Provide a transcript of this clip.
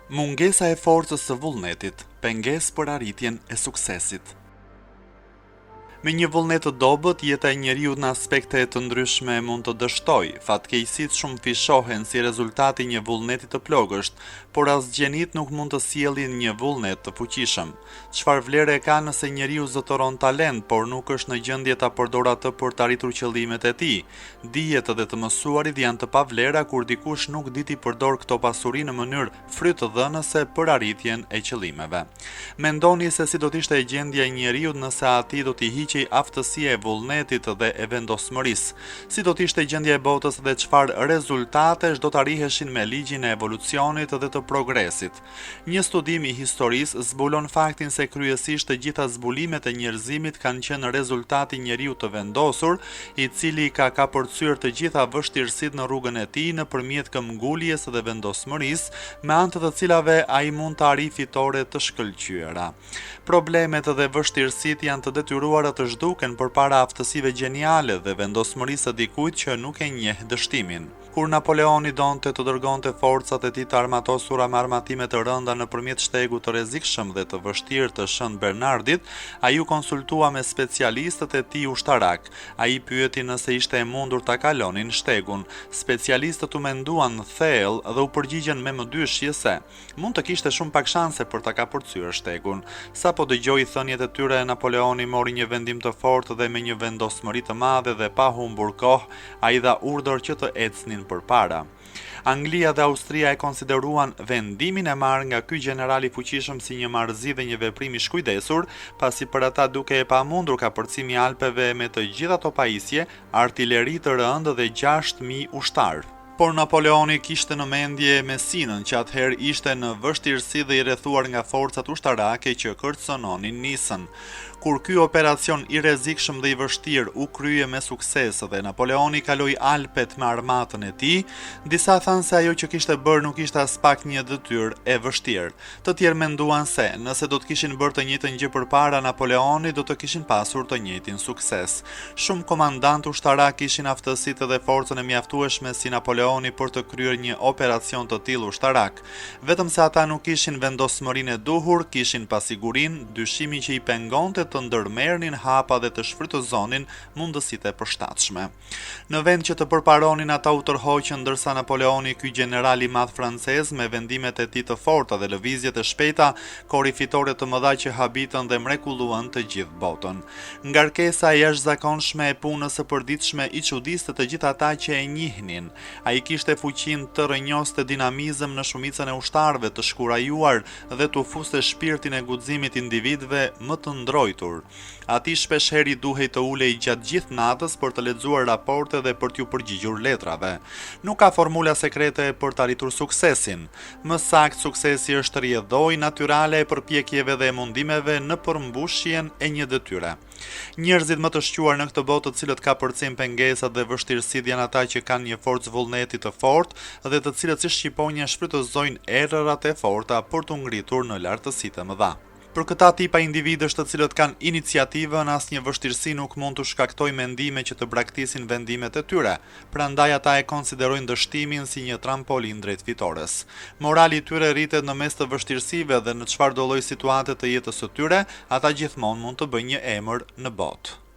Mungesa e forcës së vullnetit, pengesë për arritjen e suksesit. Me një vullnet të dobët, jeta e njeriut në aspekte të ndryshme mund të dështoj. Fatkeqësitë shumë fishohen si rezultati një vullneti të plogësht, por asgjënit nuk mund të sjellin një vullnet të fuqishëm. Çfarë vlere ka nëse njeriu zotëron talent, por nuk është në gjendje ta përdorë atë për të arritur qëllimet e tij? Dijet dhe të mësuarit janë të pavlera kur dikush nuk di të përdor këto pasuri në mënyrë frytëdhënëse për arritjen e qëllimeve. Mendoni se si do të ishte gjendja e njeriut nëse atij do t'i hiqej aftësia e vullnetit dhe e vendosmërisë. Si do të ishte gjendja e botës dhe çfarë rezultatesh do të arriheshin me ligjin e evolucionit dhe të progresit? Një studim i historisë zbulon faktin se kryesisht të gjitha zbulimet e njerëzimit kanë qenë rezultati i njeriu të vendosur, i cili ka kapërcyer të gjitha vështirësitë në rrugën e tij nëpërmjet këmbguljes dhe vendosmërisë, me anë të cilave ai mund të arrijë fitore të shkëlqyera. Problemet dhe vështirësitë janë të detyruara të zhduken përpara aftësive gjeniale dhe vendosmërisë së dikujt që nuk e njeh dështimin. Kur Napoleoni donte të dërgonte forcat e tij të armatosura me armatime të rënda nëpërmjet shtegut të rrezikshëm dhe të vështirë të Shën Bernardit, ai u konsultua me specialistët e tij ushtarak. Ai pyeti nëse ishte e mundur ta kalonin shtegun. Specialistët u menduan thellë dhe u përgjigjen me mëdyshje se mund të kishte shumë pak shanse për ta kapërcyer shtegun. Sapo dëgjoi thënjet e tyre, Napoleoni mori një vendim të fortë dhe me një vendosmëri të madhe dhe pa humbur kohë, ai dha urdhër që të ecnin përpara. Anglia dhe Austria e konsideruan vendimin e marrë nga ky general i fuqishëm si një marrëzi dhe një veprim i shkujdesur, pasi për ata duke e pamundur kapërcimi i Alpeve me të gjitha ato pajisje, artileri të rëndë dhe 6.000 ushtar. Por Napoleoni kishte në mendje Mesinën, që atëherë ishte në vështirësi dhe i rrethuar nga forcat ushtarake që kërcënonin Nisën. Kur ky operacion i rrezikshëm dhe i vështirë u krye me sukses dhe Napoleoni kaloi Alpet me armatën e tij, disa thanë se ajo që kishte bërë nuk ishte as pak një detyrë e vështirë. Të tjerë menduan se nëse do të kishin bërë të njëjtën gjë përpara Napoleonit, do të kishin pasur të njëjtin sukses. Shumë komandantë ushtarak kishin aftësitë dhe forcën e mjaftueshme si Napoleoni për të kryer një operacion të tillë ushtarak. Vetëm se ata nuk kishin vendosmërinë e duhur, kishin pasigurinë, dyshimin që i pengonte të ndërmerrnin hapa dhe të shfrytëzonin mundësitë e përshtatshme. Në vend që të përparonin, ata u tërhoqën ndërsa Napoleoni, ky general i madh francez me vendimet e tij të forta dhe lëvizjet e shpejta, kori fitore të mëdha që habitën dhe mrekulluan të gjithë botën. Ngarkesa e jashtëzakonshme e punës së përditshme i çudiste të gjithë ata që e njihnin. Ai kishte fuqinë të rrënjoste dinamizëm në shumicën e ushtarëve, të shkurajuar dhe të fuste shpirtin e guximit individëve më të ndrojtur. Ati shpeshherë duhej të ulej gjatë gjithë natës për të lexuar raporte dhe për t'ju përgjigjur letrave. Nuk ka formula sekrete për të arritur suksesin. Më saktë, suksesi është rrjedhoi natyrale e përpjekjeve dhe mundimeve në përmbushjen e një detyre. Njerëzit më të shquar në këtë botë, të cilët kapërcejnë pengesat dhe vështirësitë, janë ata që kanë një forcë vullneti të fortë dhe të cilët si shqiponja shfrytëzojnë errërat e forta për t'u ngritur në lartësitë të mëdha. Për këta tipa individësh të cilët kanë iniciativën, asnjë vështirësi nuk mund të shkaktojë mendime që të braktisin vendimet e tyre. Prandaj ata e konsiderojnë dështimin si një trampolin drejt fitores. Morali i tyre rritet në mes të vështirësive dhe në çfarëdo lloj situate të jetës së tyre, ata gjithmonë mund të bëjnë një emër në botë.